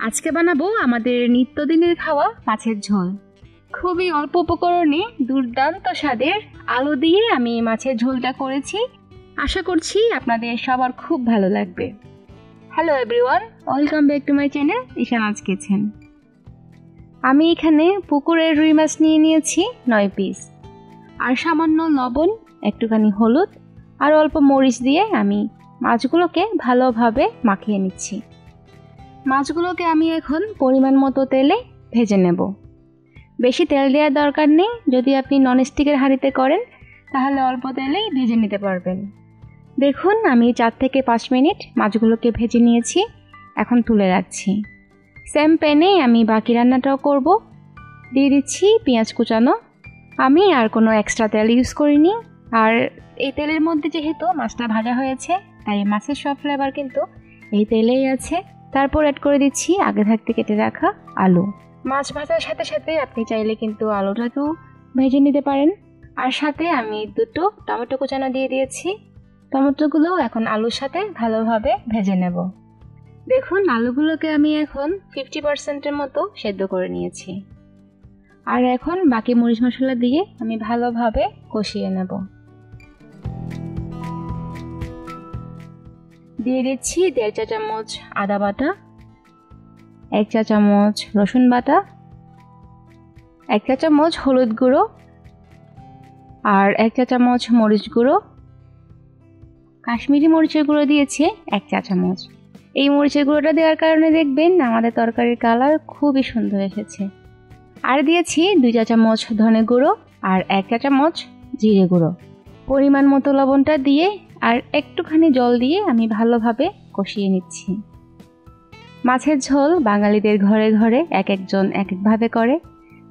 আজকে বানাবো আমাদের নিত্যদিনের খাওয়া মাছের ঝোল। খুবই অল্প উপকরণে দুর্দান্ত স্বাদের আলু দিয়ে আমি মাছের ঝোলটা করেছি। আশা করছি আপনাদের সবার খুব ভালো লাগবে। Hello everyone, welcome back to my channel Ishana's kitchen. আমি এখানে পুকুরের রুই মাছ নিয়ে নিয়েছি 9 পিস, আর সামান্য লবণ, একটুখানি হলুদ আর অল্প মরিচ দিয়ে আমি মাছগুলোকে ভালোভাবে মাখিয়ে নিচ্ছি। মাছগুলোকে আমি এখন পরিমাণ মতো তেলে ভেজে নেব। বেশি তেল দেওয়ার দরকার নেই, যদি আপনি ননস্টিকের হাঁড়িতে করেন তাহলে অল্প তেলেই ভেজে নিতে পারবেন। দেখুন আমি 4 থেকে 5 মিনিট মাছগুলোকে ভেজে নিয়েছি, এখন তুলে রাখছি। সেম প্যানে আমি বাকি রান্নাটাও করব। দিয়ে দিচ্ছি পেঁয়াজ কুচানো। আমি আর কোনো এক্সট্রা তেল ইউজ করিনি, আর এই তেলের মধ্যে যেহেতু মাছটা ভাজা হয়েছে তাই মাছের সব ফ্লেভার কিন্তু এই তেলেই আছে। তারপর অ্যাড করে দিচ্ছি আগে থাকতে কেটে রাখা আলু। মাছ ভাজার সাথে সাথে আপনি চাইলে কিন্তু আলুটাকেও ভেজে নিতে পারেন। আর সাথে আমি 2টো টমেটো কুচানো দিয়ে দিয়েছি। টমেটোগুলো এখন আলুর সাথে ভালোভাবে ভেজে নেব। দেখুন আলুগুলোকে আমি এখন 50%-এর মতো সেদ্ধ করে নিয়েছি। আর এখন বাকি মরিচ মশলা দিয়ে আমি ভালোভাবে কষিয়ে নেব। দিয়ে দিচ্ছি 1.5 চা চামচ আদা বাটা, 1 চা চামচ রসুন বাটা, 1 চা চামচ হলুদ গুঁড়ো আর 1 চা চামচ মরিচ গুঁড়ো। কাশ্মীরি মরিচের গুঁড়ো দিয়েছি 1 চা চামচ। এই মরিচের গুঁড়োটা দেওয়ার কারণে দেখবেন আমাদের তরকারির কালার খুবই সুন্দর এসেছে। আর দিয়েছি 2 চা চামচ ধনে গুঁড়ো আর 1 চা চামচ জিরে গুঁড়ো। পরিমাণ মতো লবণটা দিয়ে আর একটুখানি জল দিয়ে আমি ভালোভাবে কষিয়ে নিচ্ছি। মাছের ঝোল বাঙালিদের ঘরে ঘরে এক একজন এক একভাবে করে,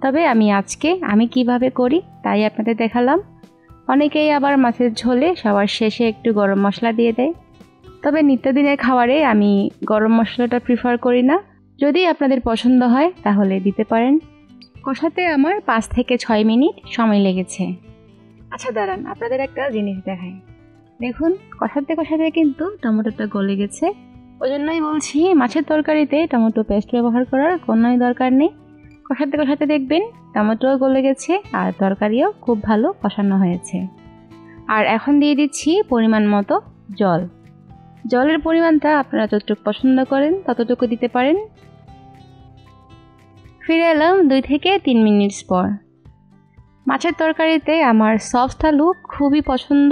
তবে আজকে আমি কিভাবে করি তাই আপনাদের দেখালাম। অনেকেই আবার মাছের ঝোলে সবার শেষে একটু গরম মশলা দিয়ে দেয়, তবে নিত্যদিনের খাবারে আমি গরম মশলাটা প্রিফার করি না। যদি আপনাদের পছন্দ হয় তাহলে দিতে পারেন। কষাতে আমার 5 থেকে 6 মিনিট সময় লেগেছে। আচ্ছা দাঁড়ান, আপনাদের একটা জিনিস দেখাই। দেখুন কষাতে কষাতে কিন্তু টমেটোটা গলে গেছে। ওই জন্যই বলছি মাছের তরকারিতে টমেটো পেস্ট ব্যবহার করার কোনোই দরকার নেই। কষাতে কষাতে দেখবেন টমেটোও গলে গেছে আর তরকারিও খুব ভালো কষানো হয়েছে। আর এখন দিয়ে দিচ্ছি পরিমাণ মতো জল। জলের পরিমাণটা আপনারা যতটুকু পছন্দ করেন ততটুকু দিতে পারেন। ফিরে এলাম 2 থেকে 3 মিনিট পর। মাছের তরকারিতে আমার সফট আলু খুবই পছন্দ,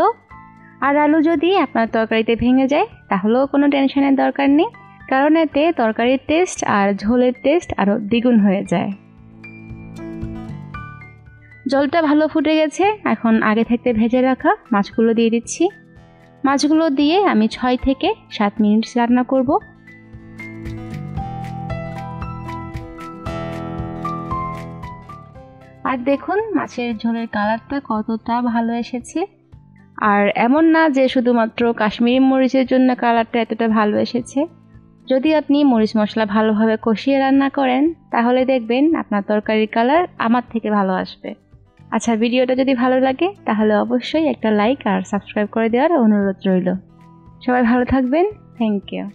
আর আলু যদি আপনার তরকারিতে ভেঙে যায় তাহলেও কোনো টেনশনের দরকার নেই, কারণ এতে তরকারির টেস্ট আর ঝোলের টেস্ট আরও দ্বিগুণ হয়ে যায়। জলটা ভালো ফুটে গেছে, এখন আগে থেকে ভেজে রাখা মাছগুলো দিয়ে দিচ্ছি। মাছগুলো দিয়ে আমি 6 থেকে 7 মিনিট রান্না করব। আর দেখুন মাছের ঝোলের কালারটা কতটা ভালো এসেছে। আর এমন না যে শুধুমাত্র কাশ্মীরি মরিচের জন্য কালারটা এতটা ভালো এসেছে। যদি আপনি মরিচ মশলা ভালোভাবে কষিয়ে রান্না করেন তাহলে দেখবেন আপনার তরকারির কালার আমার থেকে ভালো আসবে। আচ্ছা, ভিডিওটা যদি ভালো লাগে তাহলে অবশ্যই একটা লাইক আর সাবস্ক্রাইব করে দেওয়ার অনুরোধ রইল। সবাই ভালো থাকবেন, থ্যাংক ইউ।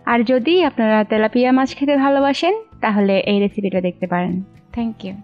আর যদি আপনারা তেলাপিয়া মাছ খেতে ভালোবাসেন তাহলে এই রেসিপিটা দেখতে পারেন। Thank you.